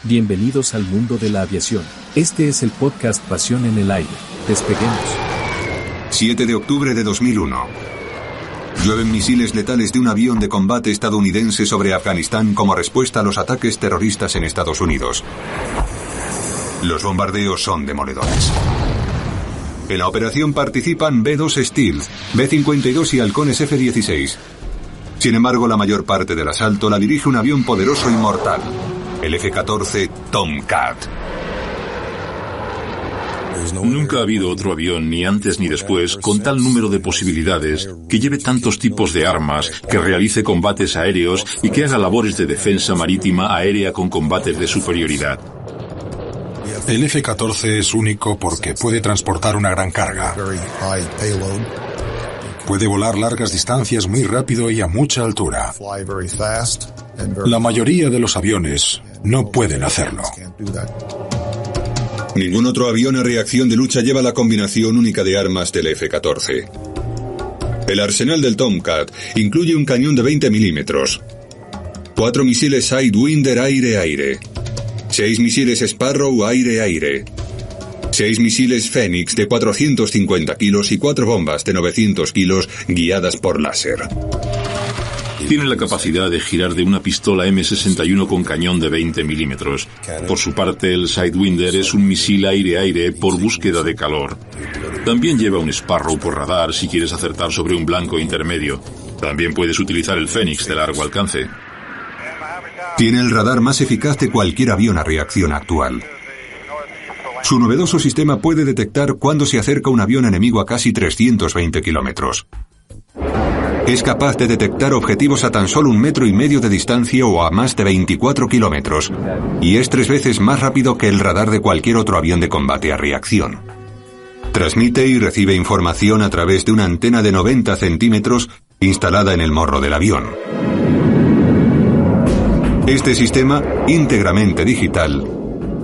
Bienvenidos al mundo de la aviación. Este es el podcast Pasión en el Aire. Despeguemos. 7 de octubre de 2001. Llueven misiles letales de un avión de combate estadounidense sobre Afganistán como respuesta a los ataques terroristas en Estados Unidos. Los bombardeos son demoledores. En la operación participan B-2 Stealth, B-52 y halcones F-16. Sin embargo, la mayor parte del asalto la dirige un avión poderoso y mortal, el F-14 Tomcat. Nunca ha habido otro avión, ni antes ni después, con tal número de posibilidades, que lleve tantos tipos de armas, que realice combates aéreos y que haga labores de defensa marítima aérea con combates de superioridad. El F-14 es único porque puede transportar una gran carga. Puede volar largas distancias muy rápido y a mucha altura. La mayoría de los aviones no pueden hacerlo. Ningún otro avión a reacción de lucha lleva la combinación única de armas del F-14. El arsenal del Tomcat incluye un cañón de 20 milímetros, 4 misiles Sidewinder aire-aire, 6 misiles Sparrow aire-aire, 6 misiles Phoenix de 450 kilos y 4 bombas de 900 kilos guiadas por láser. Tiene la capacidad de girar de una pistola M61 con cañón de 20 milímetros. Por su parte, el Sidewinder es un misil aire-aire por búsqueda de calor. También lleva un Sparrow por radar si quieres acertar sobre un blanco intermedio. También puedes utilizar el Phoenix de largo alcance. Tiene el radar más eficaz de cualquier avión a reacción actual. Su novedoso sistema puede detectar cuando se acerca un avión enemigo a casi 320 kilómetros. Es capaz de detectar objetivos a tan solo 1,5 metros de distancia o a más de 24 kilómetros, y es 3 veces más rápido que el radar de cualquier otro avión de combate a reacción. Transmite y recibe información a través de una antena de 90 centímetros instalada en el morro del avión. Este sistema, íntegramente digital,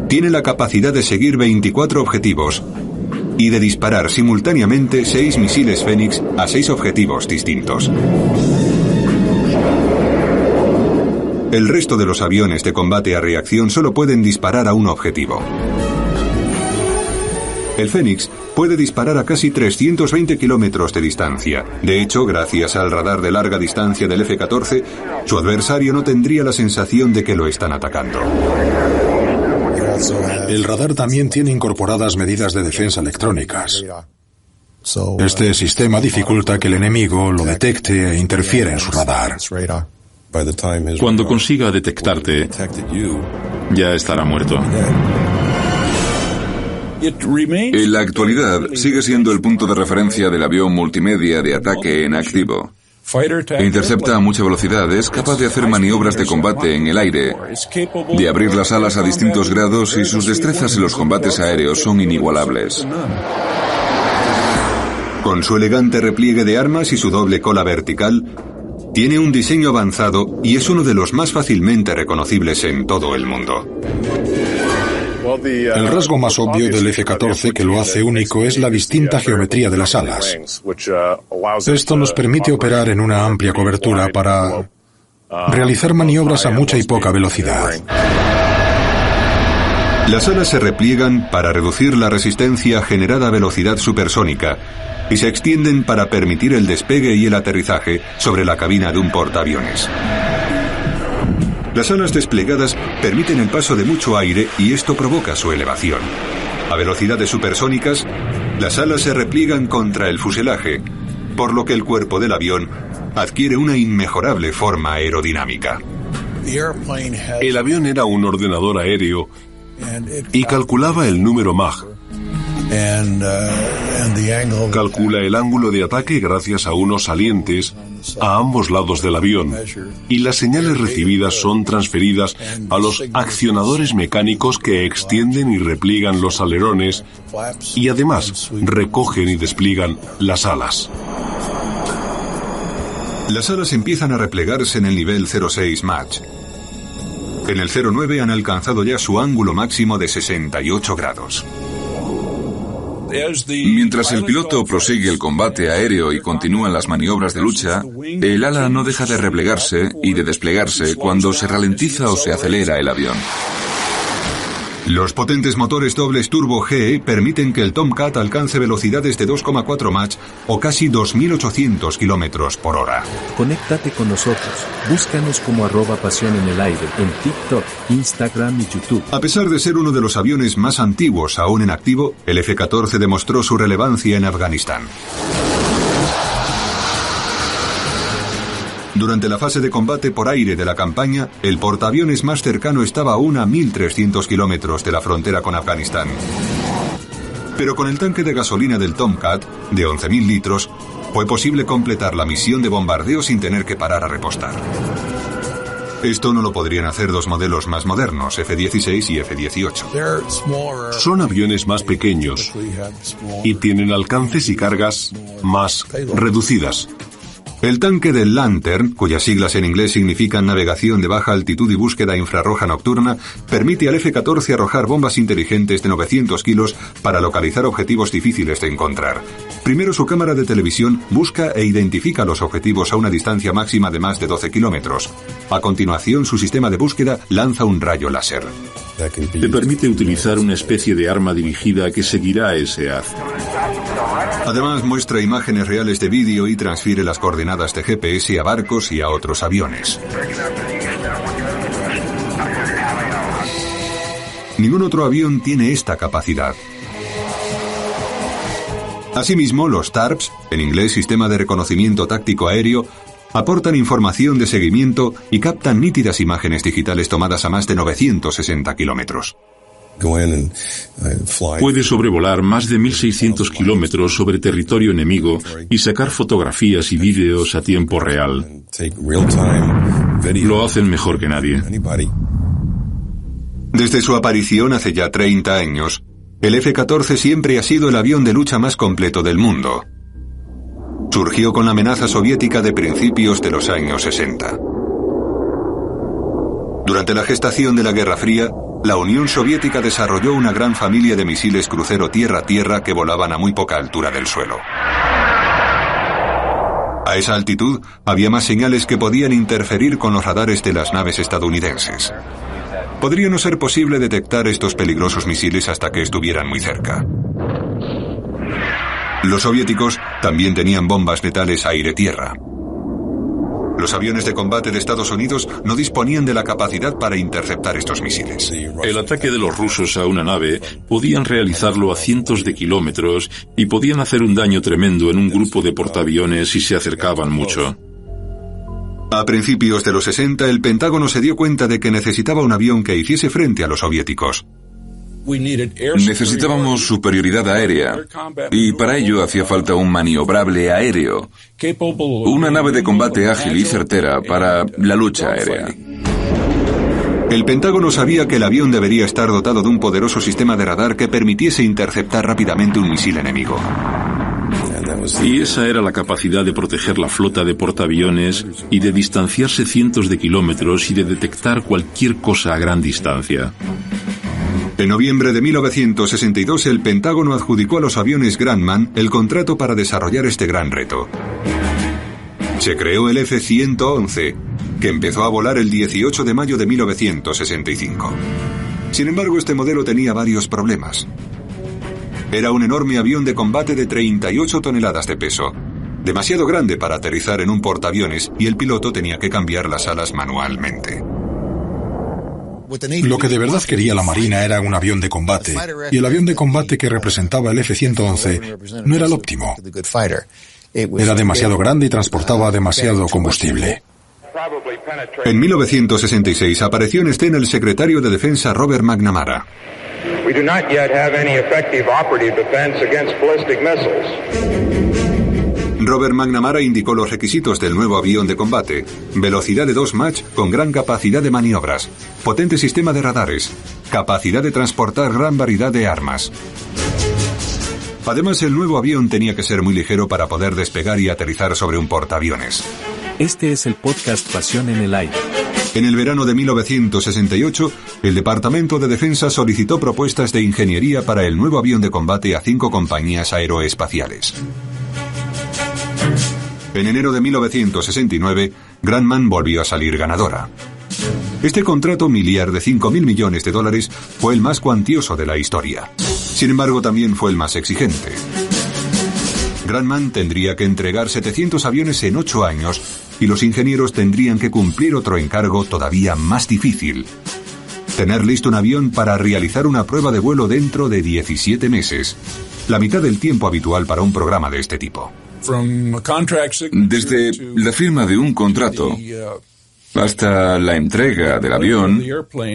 tiene la capacidad de seguir 24 objetivos y de disparar simultáneamente 6 misiles Phoenix a 6 objetivos distintos. El resto de los aviones de combate a reacción solo pueden disparar a un objetivo. El Phoenix puede disparar a casi 320 kilómetros de distancia. De hecho, gracias al radar de larga distancia del F-14, su adversario no tendría la sensación de que lo están atacando. El radar también tiene incorporadas medidas de defensa electrónicas. Este sistema dificulta que el enemigo lo detecte e interfiera en su radar. Cuando consiga detectarte, ya estará muerto. En la actualidad, sigue siendo el punto de referencia del avión multimedia de ataque en activo. Intercepta a mucha velocidad, es capaz de hacer maniobras de combate en el aire, de abrir las alas a distintos grados y sus destrezas en los combates aéreos son inigualables. Con su elegante repliegue de armas y su doble cola vertical, tiene un diseño avanzado y es uno de los más fácilmente reconocibles en todo el mundo. El rasgo más obvio del F-14 que lo hace único es la distinta geometría de las alas. Esto nos permite operar en una amplia cobertura para realizar maniobras a mucha y poca velocidad. Las alas se repliegan para reducir la resistencia generada a velocidad supersónica y se extienden para permitir el despegue y el aterrizaje sobre la cabina de un portaaviones. Las alas desplegadas permiten el paso de mucho aire y esto provoca su elevación. A velocidades supersónicas, las alas se repliegan contra el fuselaje, por lo que el cuerpo del avión adquiere una inmejorable forma aerodinámica. El avión era un ordenador aéreo y calculaba el número Mach. Calcula el ángulo de ataque gracias a unos salientes a ambos lados del avión, y las señales recibidas son transferidas a los accionadores mecánicos que extienden y repliegan los alerones y además recogen y despliegan las alas. Las alas empiezan a replegarse en el nivel 06 Mach. En el 09 han alcanzado ya su ángulo máximo de 68 grados. Mientras el piloto prosigue el combate aéreo y continúan las maniobras de lucha, el ala no deja de replegarse y de desplegarse cuando se ralentiza o se acelera el avión. Los potentes motores dobles turbo GE permiten que el Tomcat alcance velocidades de 2,4 Mach o casi 2.800 kilómetros por hora. Conéctate con nosotros. Búscanos como @Pasión en el Aire en TikTok, Instagram y YouTube. A pesar de ser uno de los aviones más antiguos aún en activo, el F-14 demostró su relevancia en Afganistán. Durante la fase de combate por aire de la campaña, el portaaviones más cercano estaba aún a 1.300 kilómetros de la frontera con Afganistán. Pero con el tanque de gasolina del Tomcat, de 11.000 litros, fue posible completar la misión de bombardeo sin tener que parar a repostar. Esto no lo podrían hacer dos modelos más modernos, F-16 y F-18. Son aviones más pequeños y tienen alcances y cargas más reducidas. El tanque del Lantern, cuyas siglas en inglés significan navegación de baja altitud y búsqueda infrarroja nocturna, permite al F-14 arrojar bombas inteligentes de 900 kilos para localizar objetivos difíciles de encontrar. Primero su cámara de televisión busca e identifica los objetivos a una distancia máxima de más de 12 kilómetros. A continuación, su sistema de búsqueda lanza un rayo láser. Te permite utilizar una especie de arma dirigida que seguirá ese haz. Además, muestra imágenes reales de vídeo y transfiere las coordenadas de GPS a barcos y a otros aviones. Ningún otro avión tiene esta capacidad. Asimismo, los TARPs, en inglés Sistema de Reconocimiento Táctico Aéreo, aportan información de seguimiento y captan nítidas imágenes digitales tomadas a más de 960 kilómetros. Puede sobrevolar más de 1.600 kilómetros sobre territorio enemigo y sacar fotografías y vídeos a tiempo real. Lo hacen mejor que nadie. Desde su aparición hace ya 30 años, el F-14 siempre ha sido el avión de lucha más completo del mundo. Surgió con la amenaza soviética de principios de los años 60. Durante la gestación de la Guerra Fría, la Unión Soviética desarrolló una gran familia de misiles crucero tierra-tierra que volaban a muy poca altura del suelo. A esa altitud, había más señales que podían interferir con los radares de las naves estadounidenses. Podría no ser posible detectar estos peligrosos misiles hasta que estuvieran muy cerca. Los soviéticos también tenían bombas letales aire-tierra. Los aviones de combate de Estados Unidos no disponían de la capacidad para interceptar estos misiles. El ataque de los rusos a una nave podían realizarlo a cientos de kilómetros y podían hacer un daño tremendo en un grupo de portaaviones si se acercaban mucho. A principios de los 60, el Pentágono se dio cuenta de que necesitaba un avión que hiciese frente a los soviéticos. Necesitábamos superioridad aérea y para ello hacía falta un maniobrable aéreo, una nave de combate ágil y certera para la lucha aérea. El Pentágono sabía que el avión debería estar dotado de un poderoso sistema de radar que permitiese interceptar rápidamente un misil enemigo. Y esa era la capacidad de proteger la flota de portaaviones y de distanciarse cientos de kilómetros y de detectar cualquier cosa a gran distancia. En noviembre de 1962, el Pentágono adjudicó a los aviones Grumman el contrato para desarrollar este gran reto. Se creó el F-111, que empezó a volar el 18 de mayo de 1965. Sin embargo, este modelo tenía varios problemas. Era un enorme avión de combate de 38 toneladas de peso, demasiado grande para aterrizar en un portaaviones, y el piloto tenía que cambiar las alas manualmente. Lo que de verdad quería la Marina era un avión de combate, y el avión de combate que representaba el F-111 no era el óptimo. Era demasiado grande y transportaba demasiado combustible. En 1966 apareció en escena el secretario de Defensa Robert McNamara. Robert McNamara indicó los requisitos del nuevo avión de combate: velocidad de 2 Mach con gran capacidad de maniobras, potente sistema de radares, capacidad de transportar gran variedad de armas. Además, el nuevo avión tenía que ser muy ligero para poder despegar y aterrizar sobre un portaaviones. Este es el podcast Pasión en el Aire. En el verano de 1968, el Departamento de Defensa solicitó propuestas de ingeniería para el nuevo avión de combate a 5 compañías aeroespaciales. En enero de 1969, Grumman volvió a salir ganadora. Este contrato miliar de $5.000 millones fue el más cuantioso de la historia. Sin embargo, también fue el más exigente. Grumman tendría que entregar 700 aviones en 8 años y los ingenieros tendrían que cumplir otro encargo todavía más difícil: tener listo un avión para realizar una prueba de vuelo dentro de 17 meses, la mitad del tiempo habitual para un programa de este tipo. Desde la firma de un contrato hasta la entrega del avión,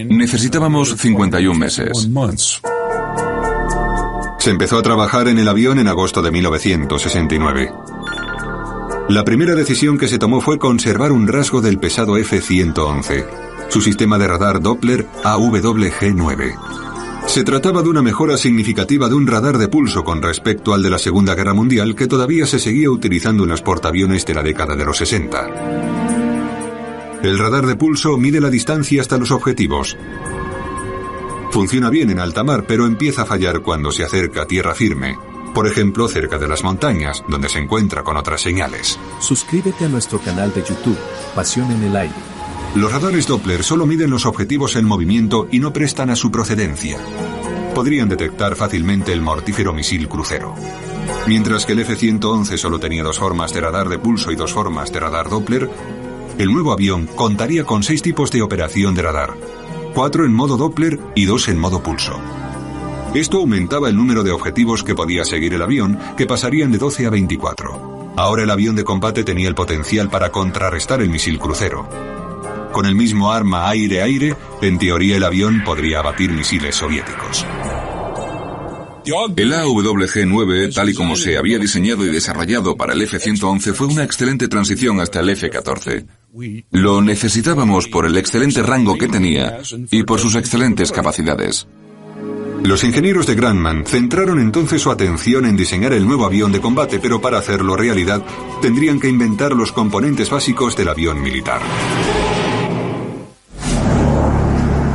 necesitábamos 51 meses. Se empezó a trabajar en el avión en agosto de 1969. La primera decisión que se tomó fue conservar un rasgo del pesado F-111, su sistema de radar Doppler AWG-9. Se trataba de una mejora significativa de un radar de pulso con respecto al de la Segunda Guerra Mundial, que todavía se seguía utilizando en los portaaviones de la década de los 60. El radar de pulso mide la distancia hasta los objetivos. Funciona bien en alta mar, pero empieza a fallar cuando se acerca a tierra firme. Por ejemplo, cerca de las montañas, donde se encuentra con otras señales. Suscríbete a nuestro canal de YouTube, Pasión en el Aire. Los radares Doppler solo miden los objetivos en movimiento y no prestan a su procedencia. Podrían detectar fácilmente el mortífero misil crucero. Mientras que el F-111 solo tenía 2 formas de radar de pulso y 2 formas de radar Doppler, el nuevo avión contaría con 6 tipos de operación de radar: 4 en modo Doppler y 2 en modo pulso. Esto aumentaba el número de objetivos que podía seguir el avión, que pasarían de 12 a 24. Ahora el avión de combate tenía el potencial para contrarrestar el misil crucero. Con el mismo arma aire-aire, en teoría el avión podría abatir misiles soviéticos. El AWG-9, tal y como se había diseñado y desarrollado para el F-111, fue una excelente transición hasta el F-14. Lo necesitábamos por el excelente rango que tenía y por sus excelentes capacidades. Los ingenieros de Grumman centraron entonces su atención en diseñar el nuevo avión de combate, pero para hacerlo realidad tendrían que inventar los componentes básicos del avión militar.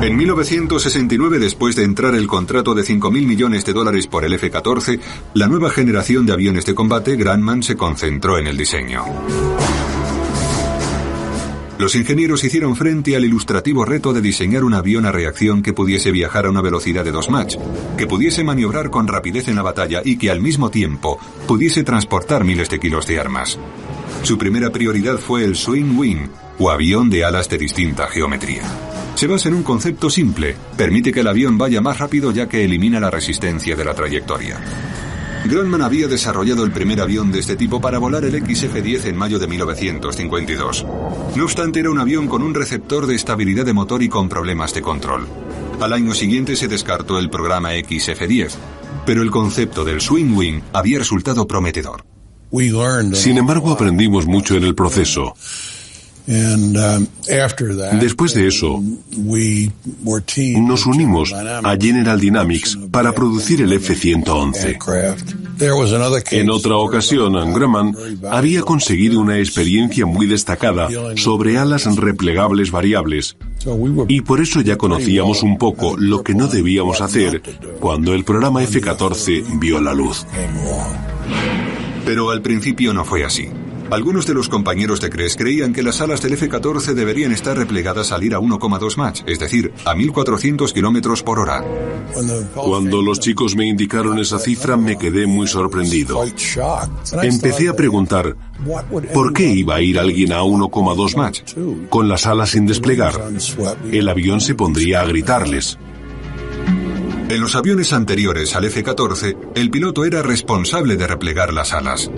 En 1969, después de entrar el contrato de $5.000 millones por el F-14, la nueva generación de aviones de combate, Grumman se concentró en el diseño. Los ingenieros hicieron frente al ilustrativo reto de diseñar un avión a reacción que pudiese viajar a una velocidad de 2 Mach, que pudiese maniobrar con rapidez en la batalla y que al mismo tiempo pudiese transportar miles de kilos de armas. Su primera prioridad fue el Swing Wing, o avión de alas de distinta geometría. Se basa en un concepto simple: permite que el avión vaya más rápido ya que elimina la resistencia de la trayectoria. Grumman había desarrollado el primer avión de este tipo para volar el XF-10 en mayo de 1952. No obstante, era un avión con un receptor de estabilidad de motor y con problemas de control. Al año siguiente se descartó el programa XF-10, pero el concepto del Swing Wing había resultado prometedor. Sin embargo, aprendimos mucho en el proceso. Después de eso, nos unimos a General Dynamics para producir el F-111. En otra ocasión, Grumman había conseguido una experiencia muy destacada sobre alas replegables variables, y por eso ya conocíamos un poco lo que no debíamos hacer cuando el programa F-14 vio la luz. Pero al principio no fue así. Algunos de los compañeros de Kress creían que las alas del F-14 deberían estar replegadas al ir a 1,2 Mach, es decir, a 1.400 kilómetros por hora. Cuando los chicos me indicaron esa cifra, me quedé muy sorprendido. Empecé a preguntar, ¿por qué iba a ir alguien a 1,2 Mach? Con las alas sin desplegar. El avión se pondría a gritarles. En los aviones anteriores al F-14, el piloto era responsable de replegar las alas.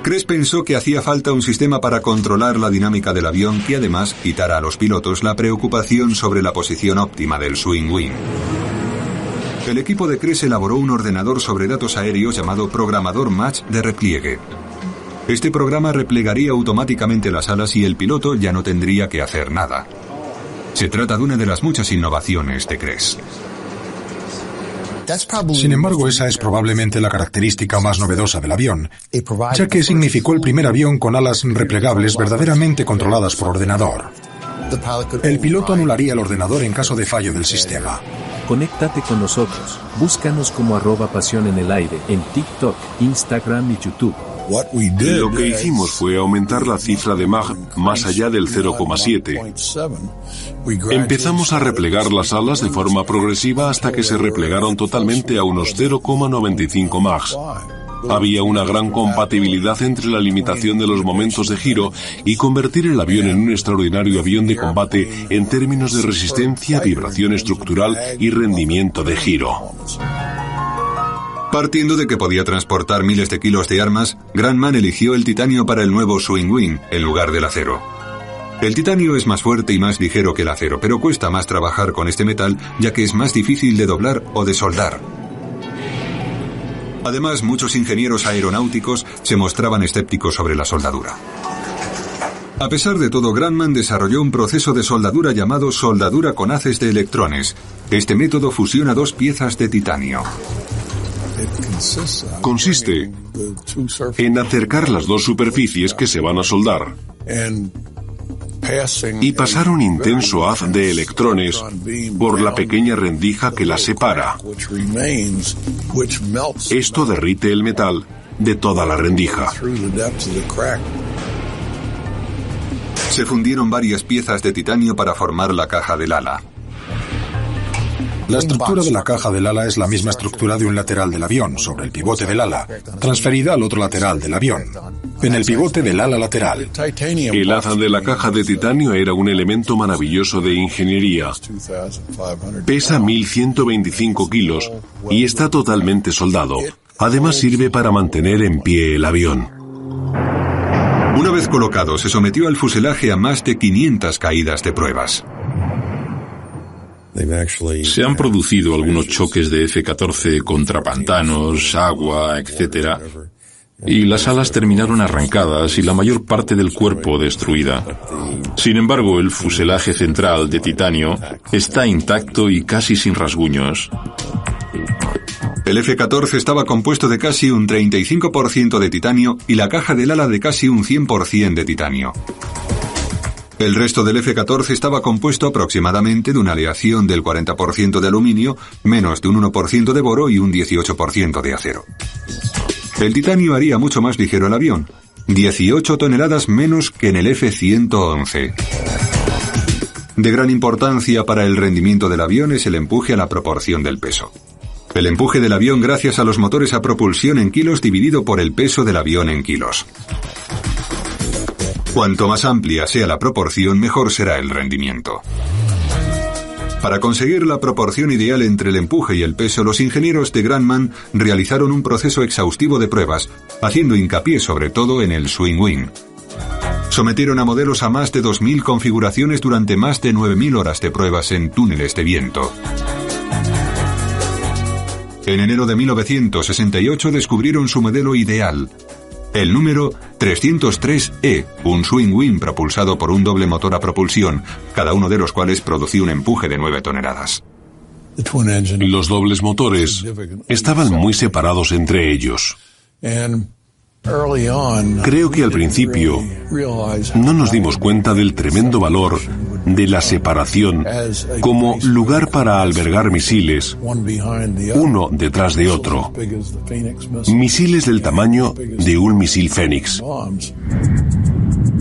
Kress pensó que hacía falta un sistema para controlar la dinámica del avión que además quitara a los pilotos la preocupación sobre la posición óptima del Swing Wing. El equipo de Kress elaboró un ordenador sobre datos aéreos llamado Programador Mach de repliegue. Este programa replegaría automáticamente las alas y el piloto ya no tendría que hacer nada. Se trata de una de las muchas innovaciones de Kress. Sin embargo, esa es probablemente la característica más novedosa del avión, ya que significó el primer avión con alas replegables verdaderamente controladas por ordenador. El piloto anularía el ordenador en caso de fallo del sistema. Conéctate con nosotros. Búscanos como @Pasión en el Aire en TikTok, Instagram y YouTube. Lo que hicimos fue aumentar la cifra de Mach más allá del 0,7. Empezamos a replegar las alas de forma progresiva hasta que se replegaron totalmente a unos 0,95 Mach. Había una gran compatibilidad entre la limitación de los momentos de giro y convertir el avión en un extraordinario avión de combate en términos de resistencia, vibración estructural y rendimiento de giro. Partiendo de que podía transportar miles de kilos de armas, Grumman eligió el titanio para el nuevo Swing Wing en lugar del acero. El titanio es más fuerte y más ligero que el acero, pero cuesta más trabajar con este metal ya que es más difícil de doblar o de soldar. Además, muchos ingenieros aeronáuticos se mostraban escépticos sobre la soldadura. A pesar de todo, Grumman desarrolló un proceso de soldadura llamado soldadura con haces de electrones. Este método fusiona dos piezas de titanio. Consiste en acercar las dos superficies que se van a soldar y pasar un intenso haz de electrones por la pequeña rendija que las separa. Esto derrite el metal de toda la rendija. Se fundieron varias piezas de titanio para formar la caja del ala. La estructura de la caja del ala es la misma estructura de un lateral del avión, sobre el pivote del ala, transferida al otro lateral del avión, en el pivote del ala lateral. El haz de la caja de titanio era un elemento maravilloso de ingeniería. Pesa 1.125 kilos y está totalmente soldado. Además sirve para mantener en pie el avión. Una vez colocado, se sometió al fuselaje a más de 500 caídas de pruebas. Se han producido algunos choques de F-14 contra pantanos, agua, etc. Y las alas terminaron arrancadas y la mayor parte del cuerpo destruida. Sin embargo, el fuselaje central de titanio está intacto y casi sin rasguños. El F-14 estaba compuesto de casi un 35% de titanio y la caja del ala de casi un 100% de titanio. El resto del F-14 estaba compuesto aproximadamente de una aleación del 40% de aluminio, menos de un 1% de boro y un 18% de acero. El titanio haría mucho más ligero el avión, 18 toneladas menos que en el F-111. De gran importancia para el rendimiento del avión es el empuje a la proporción del peso. El empuje del avión gracias a los motores a propulsión en kilos dividido por el peso del avión en kilos. Cuanto más amplia sea la proporción, mejor será el rendimiento. Para conseguir la proporción ideal entre el empuje y el peso, los ingenieros de Grumman realizaron un proceso exhaustivo de pruebas, haciendo hincapié sobre todo en el Swing Wing. Sometieron a modelos a más de 2.000 configuraciones durante más de 9.000 horas de pruebas en túneles de viento. En enero de 1968 descubrieron su modelo ideal, el número 303E, un Swing Wing propulsado por un doble motor a propulsión, cada uno de los cuales producía un empuje de 9 toneladas. Los dobles motores estaban muy separados entre ellos. Creo que al principio no nos dimos cuenta del tremendo valor de la separación como lugar para albergar misiles, uno detrás de otro. Misiles del tamaño de un misil Fénix.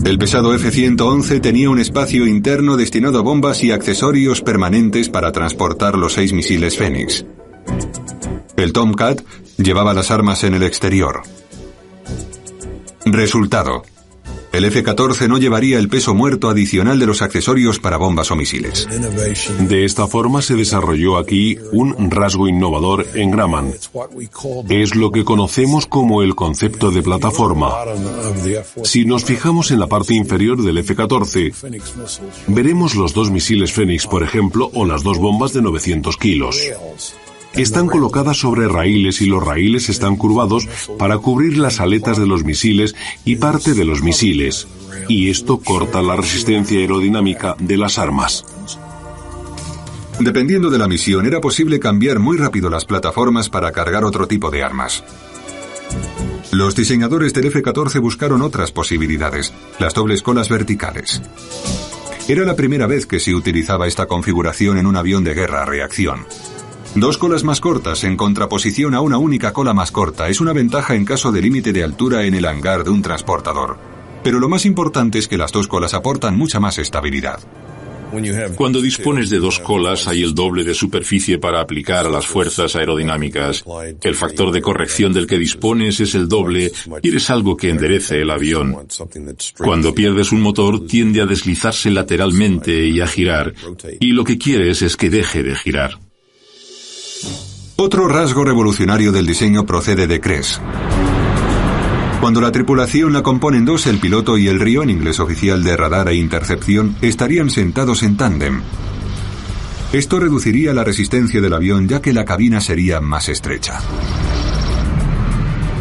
El pesado F-111 tenía un espacio interno destinado a bombas y accesorios permanentes para transportar los 6 misiles Fénix. El Tomcat llevaba las armas en el exterior. Resultado: el F-14 no llevaría el peso muerto adicional de los accesorios para bombas o misiles. De esta forma se desarrolló aquí un rasgo innovador en Grumman. Es lo que conocemos como el concepto de plataforma. Si nos fijamos en la parte inferior del F-14, veremos los 2 misiles Fénix, por ejemplo, o las 2 bombas de 900 kilos. Están colocadas sobre raíles y los raíles están curvados para cubrir las aletas de los misiles y parte de los misiles, y esto corta la resistencia aerodinámica de las armas. Dependiendo de la misión, era posible cambiar muy rápido las plataformas para cargar otro tipo de armas. Los diseñadores del F-14 buscaron otras posibilidades, las dobles colas verticales. Era la primera vez que se utilizaba esta configuración en un avión de guerra a reacción. 2 colas más cortas en contraposición a una única cola más corta es una ventaja en caso de límite de altura en el hangar de un transportador. Pero lo más importante es que las 2 colas aportan mucha más estabilidad. Cuando dispones de 2 colas hay el doble de superficie para aplicar a las fuerzas aerodinámicas. El factor de corrección del que dispones es el doble. Quieres algo que enderece el avión. Cuando pierdes un motor tiende a deslizarse lateralmente y a girar. Y lo que quieres es que deje de girar. Otro rasgo revolucionario del diseño procede de Kress. Cuando la tripulación la componen 2, el piloto y el RIO, en inglés oficial de radar e intercepción, estarían sentados en tándem. Esto reduciría la resistencia del avión, ya que la cabina sería más estrecha.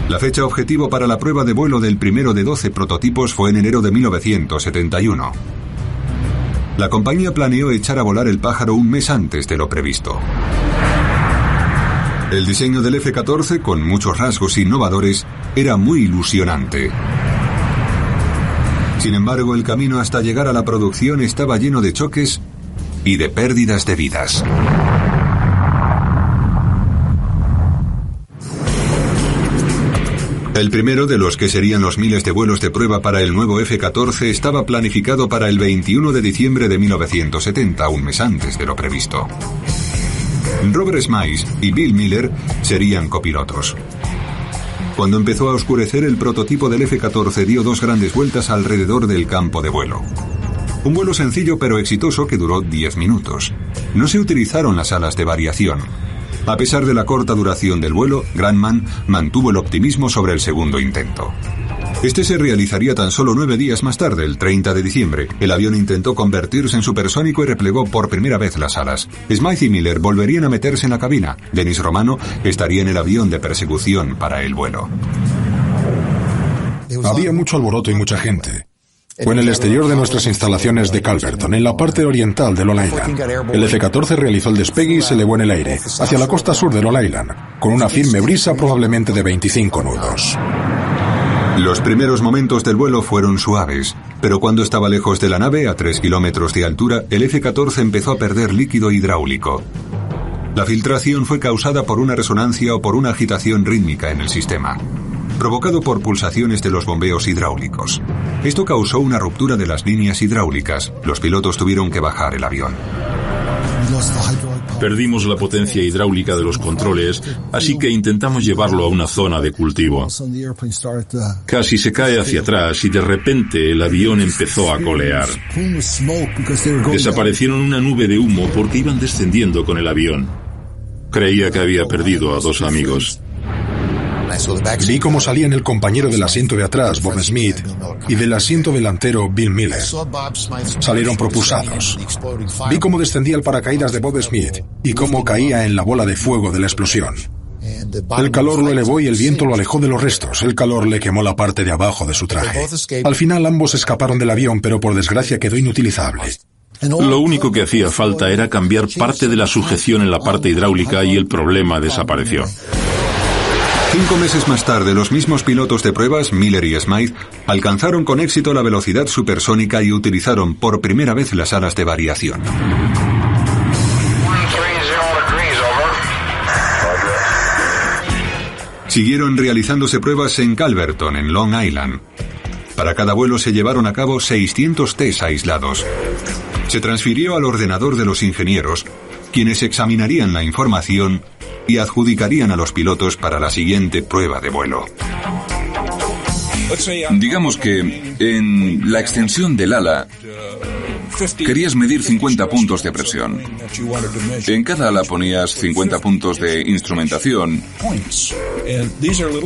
La fecha objetivo para la prueba de vuelo del primero de 12 prototipos fue en enero de 1971. La compañía planeó echar a volar el pájaro un mes antes de lo previsto. El diseño del F-14, con muchos rasgos innovadores, era muy ilusionante. Sin embargo, el camino hasta llegar a la producción estaba lleno de choques y de pérdidas de vidas. El primero de los que serían los miles de vuelos de prueba para el nuevo F-14 estaba planificado para el 21 de diciembre de 1970, un mes antes de lo previsto. Robert Smythe y Bill Miller serían copilotos. Cuando empezó a oscurecer, el prototipo del F-14 dio 2 grandes vueltas alrededor del campo de vuelo. Un vuelo sencillo pero exitoso que duró 10 minutos. No se utilizaron las alas de variación. A pesar de la corta duración del vuelo, Grumman mantuvo el optimismo sobre el segundo intento. Este se realizaría tan solo 9 días más tarde, el 30 de diciembre. El avión intentó convertirse en supersónico y replegó por primera vez las alas. Smythe y Miller volverían a meterse en la cabina. Dennis Romano estaría en el avión de persecución para el vuelo. Había mucho alboroto y mucha gente. Fue en el exterior de nuestras instalaciones de Calverton, en la parte oriental de Long Island. El F-14 realizó el despegue y se elevó en el aire, hacia la costa sur de Long Island, con una firme brisa probablemente de 25 nudos. Los primeros momentos del vuelo fueron suaves, pero cuando estaba lejos de la nave, a 3 kilómetros de altura, el F-14 empezó a perder líquido hidráulico. La filtración fue causada por una resonancia o por una agitación rítmica en el sistema, provocado por pulsaciones de los bombeos hidráulicos. Esto causó una ruptura de las líneas hidráulicas. Los pilotos tuvieron que bajar el avión. Perdimos la potencia hidráulica de los controles, así que intentamos llevarlo a una zona de cultivo. Casi se cae hacia atrás y de repente el avión empezó a colear. Desaparecieron una nube de humo porque iban descendiendo con el avión. Creía que había perdido a 2 amigos. Vi cómo salían el compañero del asiento de atrás, Bob Smith, y del asiento delantero, Bill Miller. Salieron propulsados. Vi cómo descendía el paracaídas de Bob Smith y cómo caía en la bola de fuego de la explosión. El calor lo elevó y el viento lo alejó de los restos. El calor le quemó la parte de abajo de su traje. Al final ambos escaparon del avión, pero por desgracia quedó inutilizable. Lo único que hacía falta era cambiar parte de la sujeción en la parte hidráulica y el problema desapareció. 5 meses más tarde, los mismos pilotos de pruebas, Miller y Smythe, alcanzaron con éxito la velocidad supersónica y utilizaron por primera vez las alas de variación. Siguieron realizándose pruebas en Calverton, en Long Island. Para cada vuelo se llevaron a cabo 600 tests aislados. Se transfirió al ordenador de los ingenieros, quienes examinarían la información y adjudicarían a los pilotos para la siguiente prueba de vuelo. Digamos que en la extensión del ala querías medir 50 puntos de presión. En cada ala ponías 50 puntos de instrumentación,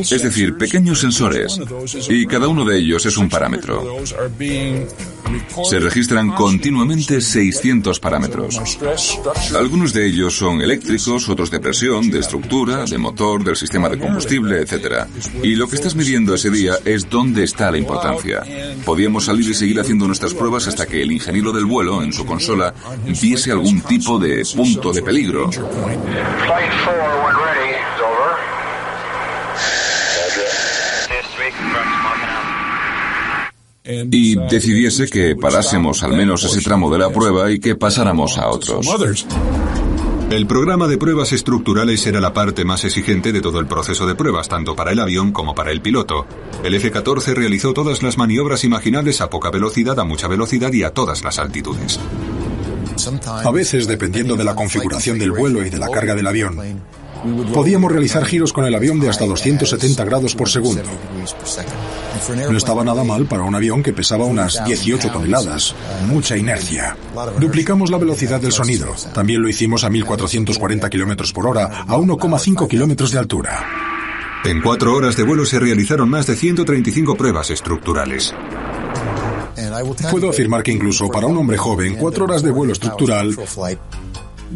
es decir, pequeños sensores, y cada uno de ellos es un parámetro. Se registran continuamente 600 parámetros. Algunos de ellos son eléctricos, otros de presión, de estructura, de motor, del sistema de combustible, etc. Y lo que estás midiendo ese día es dónde está la importancia. Podíamos salir y seguir haciendo nuestras pruebas hasta que el ingeniero del vuelo, en su consola, viese algún tipo de punto de peligro. Y decidiese que parásemos al menos ese tramo de la prueba y que pasáramos a otros. El programa de pruebas estructurales era la parte más exigente de todo el proceso de pruebas, tanto para el avión como para el piloto. El F-14 realizó todas las maniobras imaginables a poca velocidad, a mucha velocidad y a todas las altitudes. A veces, dependiendo de la configuración del vuelo y de la carga del avión, podíamos realizar giros con el avión de hasta 270 grados por segundo. No estaba nada mal para un avión que pesaba unas 18 toneladas. Mucha inercia. Duplicamos la velocidad del sonido. También lo hicimos a 1.440 km por hora, a 1,5 kilómetros de altura. En 4 horas de vuelo se realizaron más de 135 pruebas estructurales. Puedo afirmar que incluso para un hombre joven, 4 horas de vuelo estructural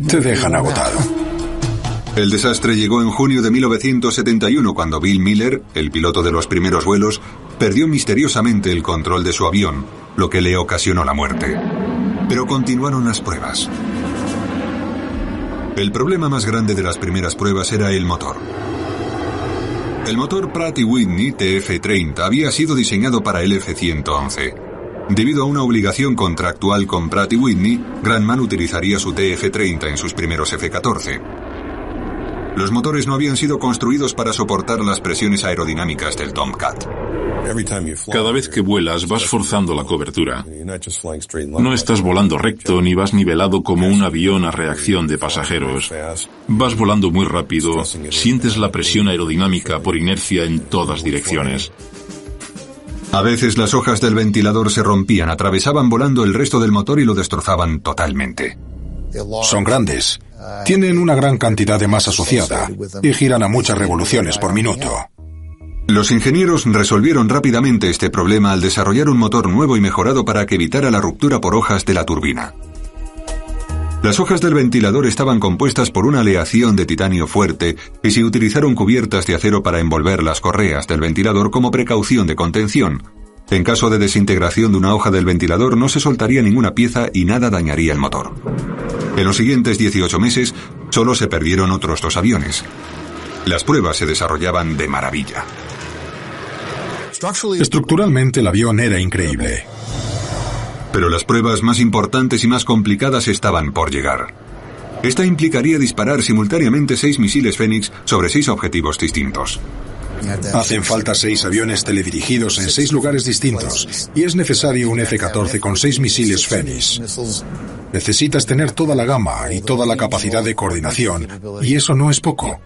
te dejan agotado. El desastre llegó en junio de 1971, cuando Bill Miller, el piloto de los primeros vuelos, perdió misteriosamente el control de su avión, lo que le ocasionó la muerte. Pero continuaron las pruebas. El problema más grande de las primeras pruebas era el motor. El motor Pratt & Whitney TF-30 había sido diseñado para el F-111. Debido a una obligación contractual con Pratt & Whitney, Grumman utilizaría su TF-30 en sus primeros F-14. Los motores no habían sido construidos para soportar las presiones aerodinámicas del Tomcat. Cada vez que vuelas vas forzando la cobertura. No estás volando recto ni vas nivelado como un avión a reacción de pasajeros. Vas volando muy rápido, sientes la presión aerodinámica por inercia en todas direcciones. A veces las hojas del ventilador se rompían, atravesaban volando el resto del motor y lo destrozaban totalmente. Son grandes. Tienen una gran cantidad de masa asociada y giran a muchas revoluciones por minuto. Los ingenieros resolvieron rápidamente este problema al desarrollar un motor nuevo y mejorado para que evitara la ruptura por hojas de la turbina. Las hojas del ventilador estaban compuestas por una aleación de titanio fuerte y se utilizaron cubiertas de acero para envolver las correas del ventilador como precaución de contención. En caso de desintegración de una hoja del ventilador no se soltaría ninguna pieza y nada dañaría el motor. En los siguientes 18 meses, solo se perdieron otros 2 aviones. Las pruebas se desarrollaban de maravilla. Estructuralmente el avión era increíble. Pero las pruebas más importantes y más complicadas estaban por llegar. Esta implicaría disparar simultáneamente 6 misiles Fénix sobre 6 objetivos distintos. Hacen falta 6 aviones teledirigidos en 6 lugares distintos y es necesario un F-14 con 6 misiles Fénix. Necesitas tener toda la gama y toda la capacidad de coordinación, y eso no es poco.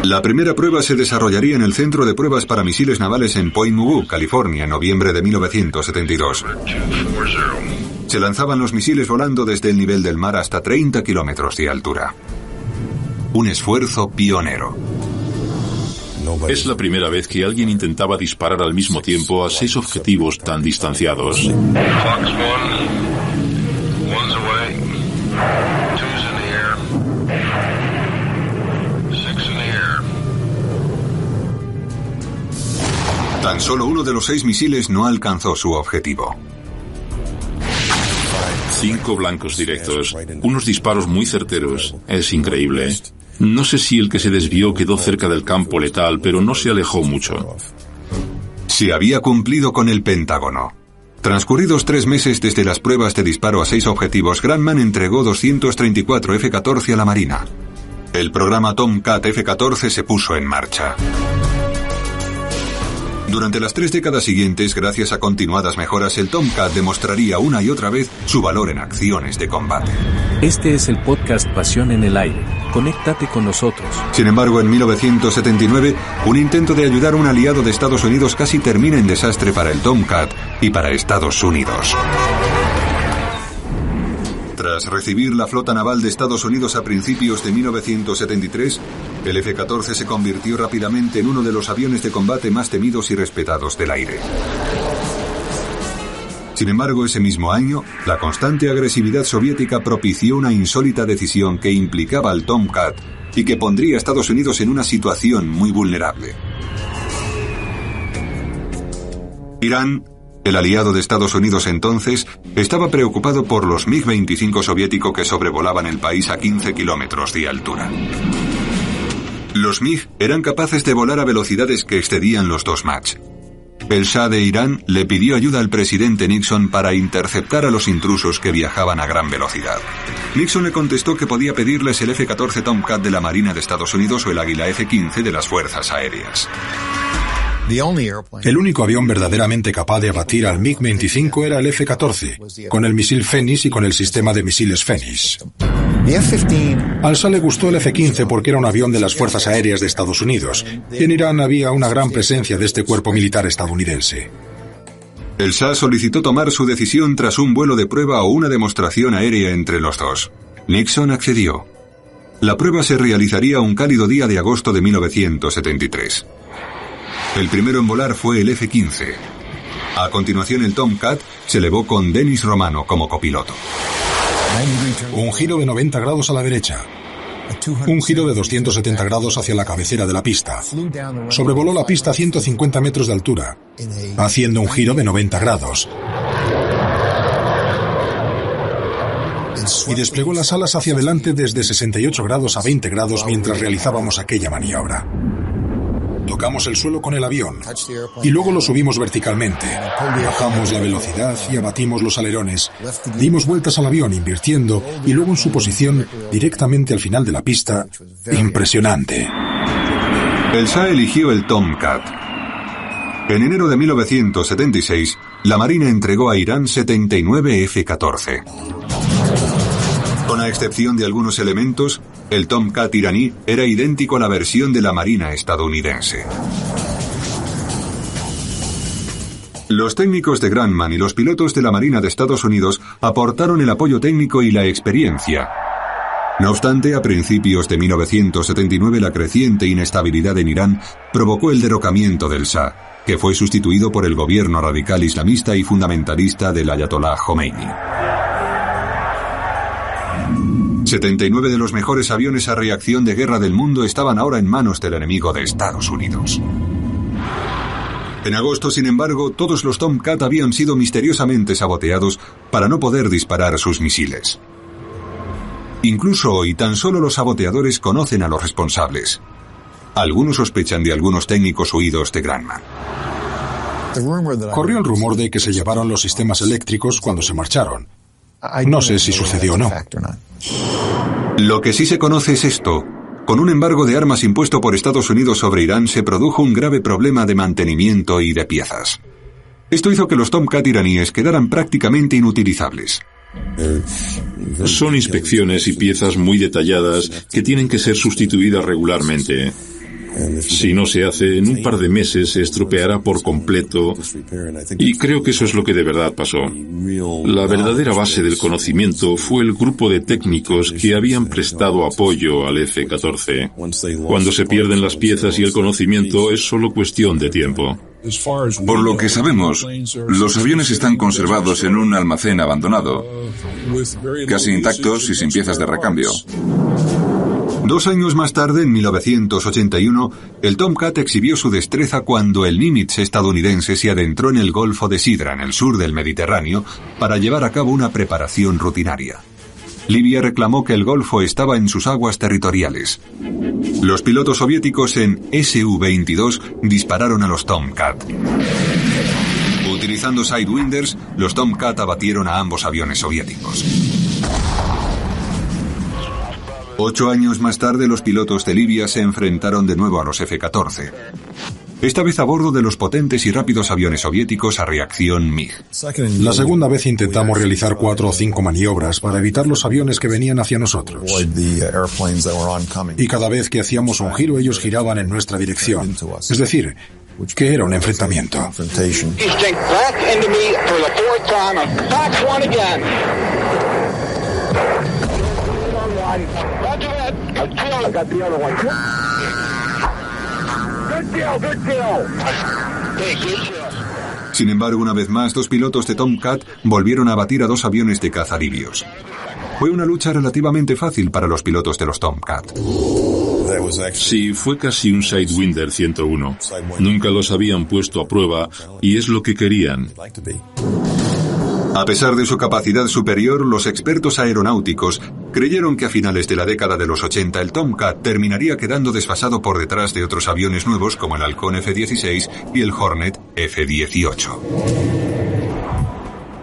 La primera prueba se desarrollaría en el Centro de Pruebas para Misiles Navales en Point Mugu, California, en noviembre de 1972. Se lanzaban los misiles volando desde el nivel del mar hasta 30 kilómetros de altura. Un esfuerzo pionero. Es la primera vez que alguien intentaba disparar al mismo tiempo a 6 objetivos tan distanciados. Tan solo uno de los 6 misiles no alcanzó su objetivo. 5 blancos directos, unos disparos muy certeros. Es increíble. No sé si el que se desvió quedó cerca del campo letal, pero no se alejó mucho. Se había cumplido con el Pentágono. Transcurridos 3 meses desde las pruebas de disparo a 6 objetivos, Grumman entregó 234 F-14 a la Marina. El programa Tomcat F-14 se puso en marcha. Durante las 3 décadas siguientes, gracias a continuadas mejoras, el Tomcat demostraría una y otra vez su valor en acciones de combate. Este es el podcast Pasión en el Aire. Conéctate con nosotros. Sin embargo, en 1979, un intento de ayudar a un aliado de Estados Unidos casi termina en desastre para el Tomcat y para Estados Unidos. Tras recibir la flota naval de Estados Unidos a principios de 1973, el F-14 se convirtió rápidamente en uno de los aviones de combate más temidos y respetados del aire. Sin embargo, ese mismo año, la constante agresividad soviética propició una insólita decisión que implicaba al Tomcat y que pondría a Estados Unidos en una situación muy vulnerable. Irán, el aliado de Estados Unidos entonces, estaba preocupado por los MiG-25 soviéticos que sobrevolaban el país a 15 kilómetros de altura. Los MiG eran capaces de volar a velocidades que excedían los 2 Mach. El Shah de Irán le pidió ayuda al presidente Nixon para interceptar a los intrusos que viajaban a gran velocidad. Nixon le contestó que podía pedirles el F-14 Tomcat de la Marina de Estados Unidos o el Águila F-15 de las Fuerzas Aéreas. El único avión verdaderamente capaz de abatir al MiG-25 era el F-14, con el misil Fenix y con el sistema de misiles Fenix. Al Shah le gustó el F-15 porque era un avión de las Fuerzas Aéreas de Estados Unidos, y en Irán había una gran presencia de este cuerpo militar estadounidense. El Shah solicitó tomar su decisión tras un vuelo de prueba o una demostración aérea entre los dos. Nixon accedió. La prueba se realizaría un cálido día de agosto de 1973. El primero en volar fue el F-15. A continuación el Tomcat se elevó con Dennis Romano como copiloto. Un giro de 90 grados a la derecha. Un giro de 270 grados hacia la cabecera de la pista. Sobrevoló la pista a 150 metros de altura, haciendo un giro de 90 grados. Y desplegó las alas hacia adelante desde 68 grados a 20 grados mientras realizábamos aquella maniobra. Tocamos el suelo con el avión y luego lo subimos verticalmente. Bajamos la velocidad y abatimos los alerones. Dimos vueltas al avión invirtiendo y luego en su posición directamente al final de la pista. Impresionante. El Shah eligió el Tomcat. En enero de 1976, la Marina entregó a Irán 79 F-14. Con la excepción de algunos elementos, el Tomcat iraní era idéntico a la versión de la Marina estadounidense. Los técnicos de Grumman y los pilotos de la Marina de Estados Unidos aportaron el apoyo técnico y la experiencia. No obstante, a principios de 1979 la creciente inestabilidad en Irán provocó el derrocamiento del Shah, que fue sustituido por el gobierno radical islamista y fundamentalista del Ayatollah Khomeini. 79 de los mejores aviones a reacción de guerra del mundo estaban ahora en manos del enemigo de Estados Unidos. En agosto, sin embargo, todos los Tomcat habían sido misteriosamente saboteados para no poder disparar sus misiles. Incluso hoy, tan solo los saboteadores conocen a los responsables. Algunos sospechan de algunos técnicos huidos de Grumman. Corrió el rumor de que se llevaron los sistemas eléctricos cuando se marcharon. No sé si sucedió o no. Lo que sí se conoce es esto. Con un embargo de armas impuesto por Estados Unidos sobre Irán se produjo un grave problema de mantenimiento y de piezas. Esto hizo que los Tomcat iraníes quedaran prácticamente inutilizables. Son inspecciones y piezas muy detalladas que tienen que ser sustituidas regularmente. Si no se hace, en un par de meses se estropeará por completo, y creo que eso es lo que de verdad pasó. La verdadera base del conocimiento fue el grupo de técnicos que habían prestado apoyo al F-14. Cuando se pierden las piezas y el conocimiento, es solo cuestión de tiempo. Por lo que sabemos, los aviones están conservados en un almacén abandonado, casi intactos y sin piezas de recambio. 2 años más tarde, en 1981, el Tomcat exhibió su destreza cuando el Nimitz estadounidense se adentró en el Golfo de Sidra, en el sur del Mediterráneo, para llevar a cabo una preparación rutinaria. Libia reclamó que el Golfo estaba en sus aguas territoriales. Los pilotos soviéticos en Su-22 dispararon a los Tomcat. Utilizando Sidewinders, los Tomcat abatieron a ambos aviones soviéticos. 8 años más tarde, los pilotos de Libia se enfrentaron de nuevo a los F-14. Esta vez a bordo de los potentes y rápidos aviones soviéticos a reacción MiG. La segunda vez intentamos realizar 4 o 5 maniobras para evitar los aviones que venían hacia nosotros. Y cada vez que hacíamos un giro, ellos giraban en nuestra dirección. Es decir, que era un enfrentamiento. Sin embargo, una vez más, 2 pilotos de Tomcat volvieron a abatir a 2 aviones de caza libios. Fue una lucha relativamente fácil para los pilotos de los Tomcat. Sí, fue casi un Sidewinder 101. Nunca los habían puesto a prueba y es lo que querían. A pesar de su capacidad superior, los expertos aeronáuticos Creyeron que a finales de la década de los 80 el Tomcat terminaría quedando desfasado por detrás de otros aviones nuevos como el Halcón F-16 y el Hornet F-18.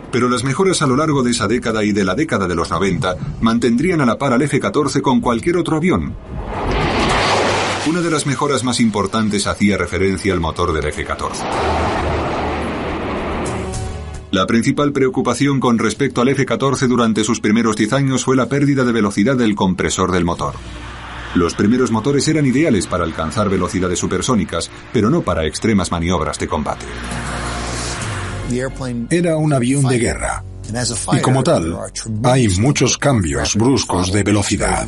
Pero las mejoras a lo largo de esa década y de la década de los 90 mantendrían a la par al F-14 con cualquier otro avión. Una de las mejoras más importantes hacía referencia al motor del F-14. La principal preocupación con respecto al F-14 durante sus primeros 10 años fue la pérdida de velocidad del compresor del motor. Los primeros motores eran ideales para alcanzar velocidades supersónicas, pero no para extremas maniobras de combate. Era un avión de guerra. Y como tal, hay muchos cambios bruscos de velocidad.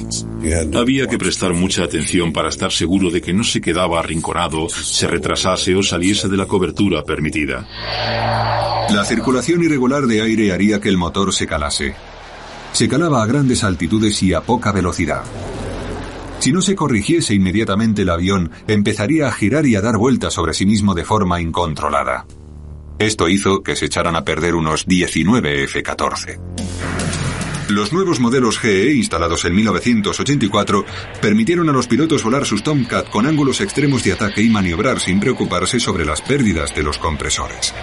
Había que prestar mucha atención para estar seguro de que no se quedaba arrinconado, se retrasase o saliese de la cobertura permitida. La circulación irregular de aire haría que el motor se calase. Se calaba a grandes altitudes y a poca velocidad. Si no se corrigiese inmediatamente el avión, empezaría a girar y a dar vueltas sobre sí mismo de forma incontrolada. Esto hizo que se echaran a perder unos 19 F-14. Los nuevos modelos GE, instalados en 1984, permitieron a los pilotos volar sus Tomcat con ángulos extremos de ataque y maniobrar sin preocuparse sobre las pérdidas de los compresores.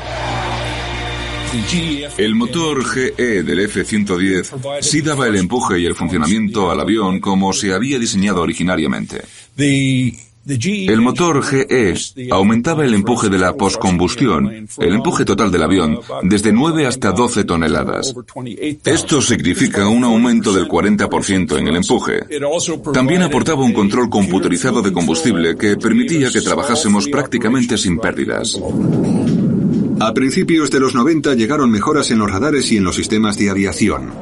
El motor GE del F-110 sí daba el empuje y el funcionamiento al avión como se había diseñado originariamente. El motor GE aumentaba el empuje de la postcombustión, el empuje total del avión, desde 9 hasta 12 toneladas. Esto significa un aumento del 40% en el empuje. También aportaba un control computerizado de combustible que permitía que trabajásemos prácticamente sin pérdidas. A principios de los 90 llegaron mejoras en los radares y en los sistemas de aviación.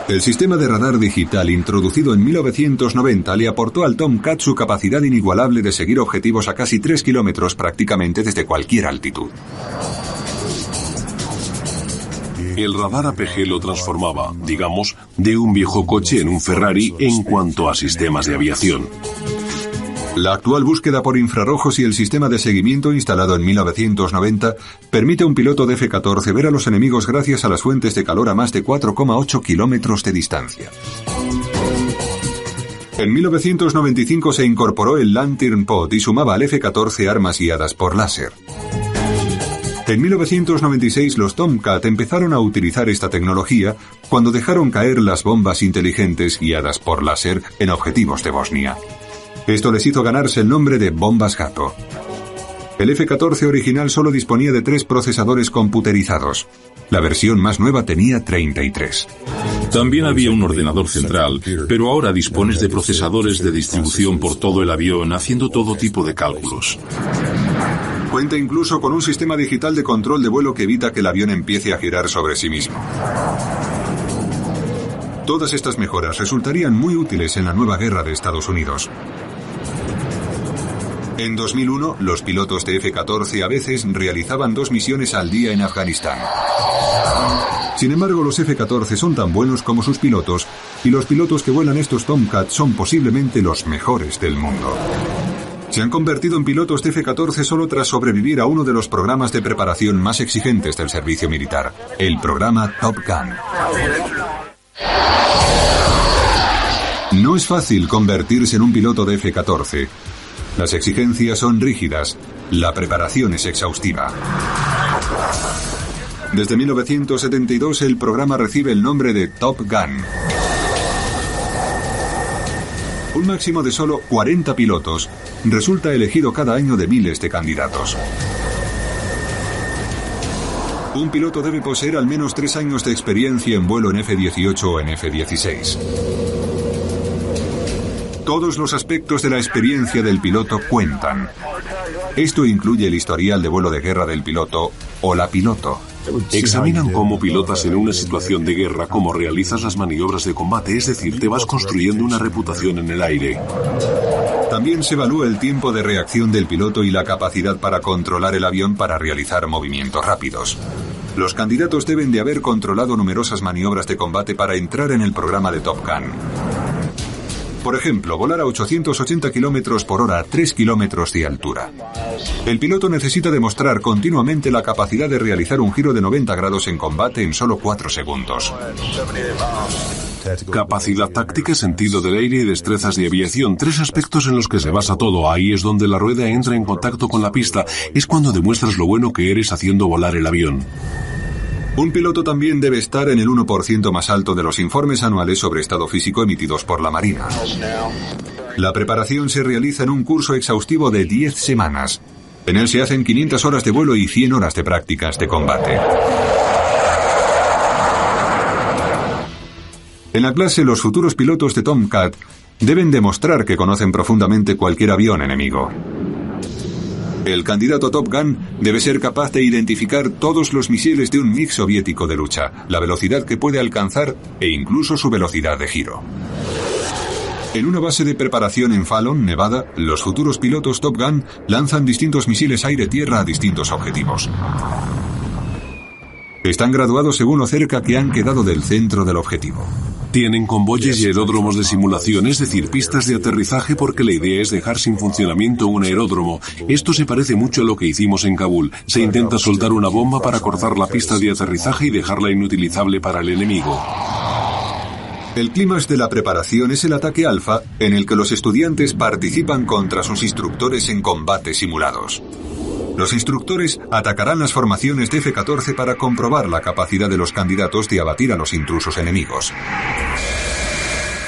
El sistema de radar digital introducido en 1990 le aportó al Tomcat su capacidad inigualable de seguir objetivos a casi 3 kilómetros prácticamente desde cualquier altitud. El radar APG lo transformaba, digamos, de un viejo coche en un Ferrari en cuanto a sistemas de aviación. La actual búsqueda por infrarrojos y el sistema de seguimiento instalado en 1990 permite a un piloto de F-14 ver a los enemigos gracias a las fuentes de calor a más de 4,8 kilómetros de distancia. En 1995 se incorporó el Lantern Pod y sumaba al F-14 armas guiadas por láser. En 1996 los Tomcat empezaron a utilizar esta tecnología cuando dejaron caer las bombas inteligentes guiadas por láser en objetivos de Bosnia. Esto les hizo ganarse el nombre de bombas gato. El F-14 original solo disponía de 3 procesadores computerizados. La versión más nueva tenía 33. También había un ordenador central, pero ahora dispones de procesadores de distribución por todo el avión haciendo todo tipo de cálculos. Cuenta incluso con un sistema digital de control de vuelo que evita que el avión empiece a girar sobre sí mismo. Todas estas mejoras resultarían muy útiles en la nueva guerra de Estados Unidos. En 2001, los pilotos de F-14 a veces realizaban 2 misiones al día en Afganistán. Sin embargo, los F-14 son tan buenos como sus pilotos, y los pilotos que vuelan estos Tomcat son posiblemente los mejores del mundo. Se han convertido en pilotos de F-14 solo tras sobrevivir a uno de los programas de preparación más exigentes del servicio militar, el programa Top Gun. No es fácil convertirse en un piloto de F-14. Las exigencias son rígidas, la preparación es exhaustiva. Desde 1972 el programa recibe el nombre de Top Gun. Un máximo de solo 40 pilotos resulta elegido cada año de miles de candidatos. Un piloto debe poseer al menos 3 años de experiencia en vuelo en F-18 o en F-16. Todos los aspectos de la experiencia del piloto cuentan. Esto incluye el historial de vuelo de guerra del piloto o la piloto. Examinan cómo pilotas en una situación de guerra, cómo realizas las maniobras de combate, es decir, te vas construyendo una reputación en el aire. También se evalúa el tiempo de reacción del piloto y la capacidad para controlar el avión para realizar movimientos rápidos. Los candidatos deben de haber controlado numerosas maniobras de combate para entrar en el programa de Top Gun. Por ejemplo, volar a 880 km por hora a 3 kilómetros de altura. El piloto necesita demostrar continuamente la capacidad de realizar un giro de 90 grados en combate en solo 4 segundos. Capacidad táctica, sentido del aire y destrezas de aviación, 3 aspectos en los que se basa todo. Ahí es donde la rueda entra en contacto con la pista. Es cuando demuestras lo bueno que eres haciendo volar el avión. Un piloto también debe estar en el 1% más alto de los informes anuales sobre estado físico emitidos por la Marina. La preparación se realiza en un curso exhaustivo de 10 semanas. En él se hacen 500 horas de vuelo y 100 horas de prácticas de combate. En la clase, los futuros pilotos de Tomcat deben demostrar que conocen profundamente cualquier avión enemigo. El candidato Top Gun debe ser capaz de identificar todos los misiles de un MiG soviético de lucha, la velocidad que puede alcanzar e incluso su velocidad de giro. En una base de preparación en Fallon, Nevada, los futuros pilotos Top Gun lanzan distintos misiles aire-tierra a distintos objetivos. Están graduados según lo cerca que han quedado del centro del objetivo. Tienen convoyes y aeródromos de simulación, es decir, pistas de aterrizaje, porque la idea es dejar sin funcionamiento un aeródromo. Esto se parece mucho a lo que hicimos en Kabul. Se intenta soltar una bomba para cortar la pista de aterrizaje y dejarla inutilizable para el enemigo. El clímax de la preparación es el ataque alfa, en el que los estudiantes participan contra sus instructores en combates simulados. Los instructores atacarán las formaciones de F-14 para comprobar la capacidad de los candidatos de abatir a los intrusos enemigos.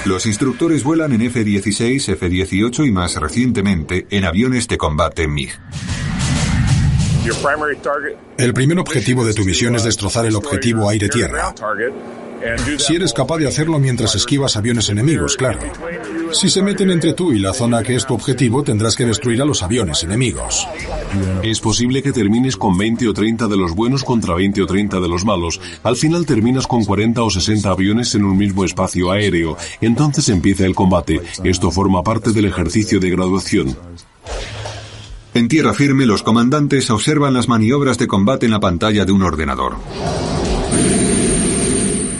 Los instructores vuelan en F-16, F-18 y más recientemente en aviones de combate MiG. El primer objetivo de tu misión es destrozar el objetivo aire-tierra. Si eres capaz de hacerlo mientras esquivas aviones enemigos, claro. Si se meten entre tú y la zona que es tu objetivo, tendrás que destruir a los aviones enemigos. Es posible que termines con 20 o 30 de los buenos contra 20 o 30 de los malos. Al final terminas con 40 o 60 aviones en un mismo espacio aéreo. Entonces empieza el combate. Esto forma parte del ejercicio de graduación. En tierra firme, los comandantes observan las maniobras de combate en la pantalla de un ordenador.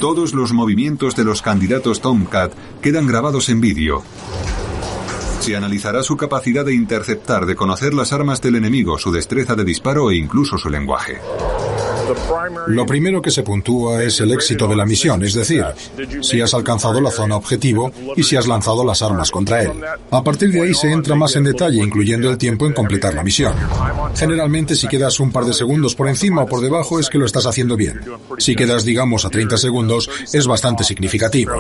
Todos los movimientos de los candidatos Tomcat quedan grabados en vídeo. Se analizará su capacidad de interceptar, de conocer las armas del enemigo, su destreza de disparo e incluso su lenguaje. Lo primero que se puntúa es el éxito de la misión, es decir, si has alcanzado la zona objetivo y si has lanzado las armas contra él. A partir de ahí se entra más en detalle, incluyendo el tiempo en completar la misión. Generalmente, si quedas un par de segundos por encima o por debajo, es que lo estás haciendo bien. Si quedas, digamos, a 30 segundos, es bastante significativo.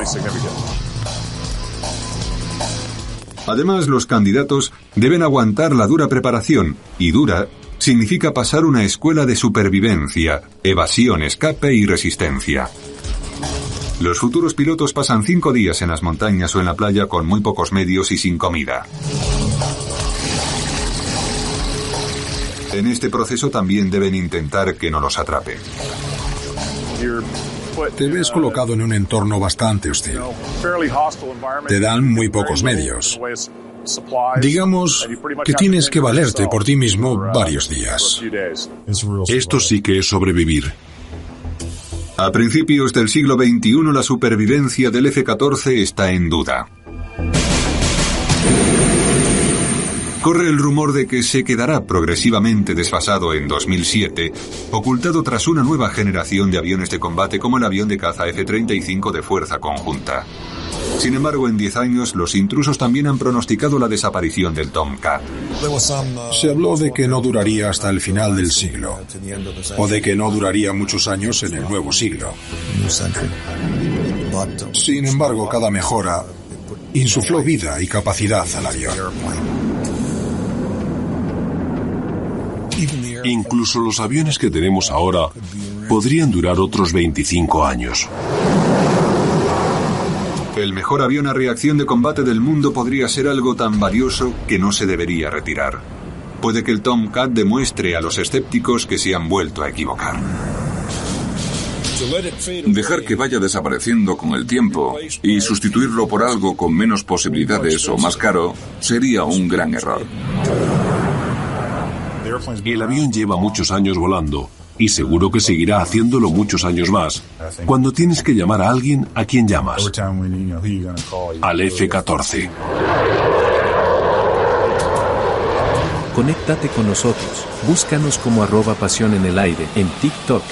Además, los candidatos deben aguantar la dura preparación, y dura significa pasar una escuela de supervivencia, evasión, escape y resistencia. Los futuros pilotos pasan 5 días en las montañas o en la playa con muy pocos medios y sin comida. En este proceso también deben intentar que no los atrape. Te ves colocado en un entorno bastante hostil. Te dan muy pocos medios. Digamos que tienes que valerte por ti mismo varios días. Esto sí que es sobrevivir. A principios del siglo XXI, la supervivencia del F-14 está en duda. Corre el rumor de que se quedará progresivamente desfasado en 2007, ocultado tras una nueva generación de aviones de combate como el avión de caza F-35 de fuerza conjunta. Sin embargo, en 10 años, los intrusos también han pronosticado la desaparición del Tomcat. Se habló de que no duraría hasta el final del siglo, o de que no duraría muchos años en el nuevo siglo. Sin embargo, cada mejora insufló vida y capacidad al avión. Incluso los aviones que tenemos ahora podrían durar otros 25 años. El mejor avión a reacción de combate del mundo podría ser algo tan valioso que no se debería retirar. Puede que el Tomcat demuestre a los escépticos que se han vuelto a equivocar. Dejar que vaya desapareciendo con el tiempo y sustituirlo por algo con menos posibilidades o más caro sería un gran error. El avión lleva muchos años volando y seguro que seguirá haciéndolo muchos años más. Cuando tienes que llamar a alguien, ¿a quién llamas? Al F-14. Conéctate con nosotros. Búscanos como @pasión en el aire en TikTok,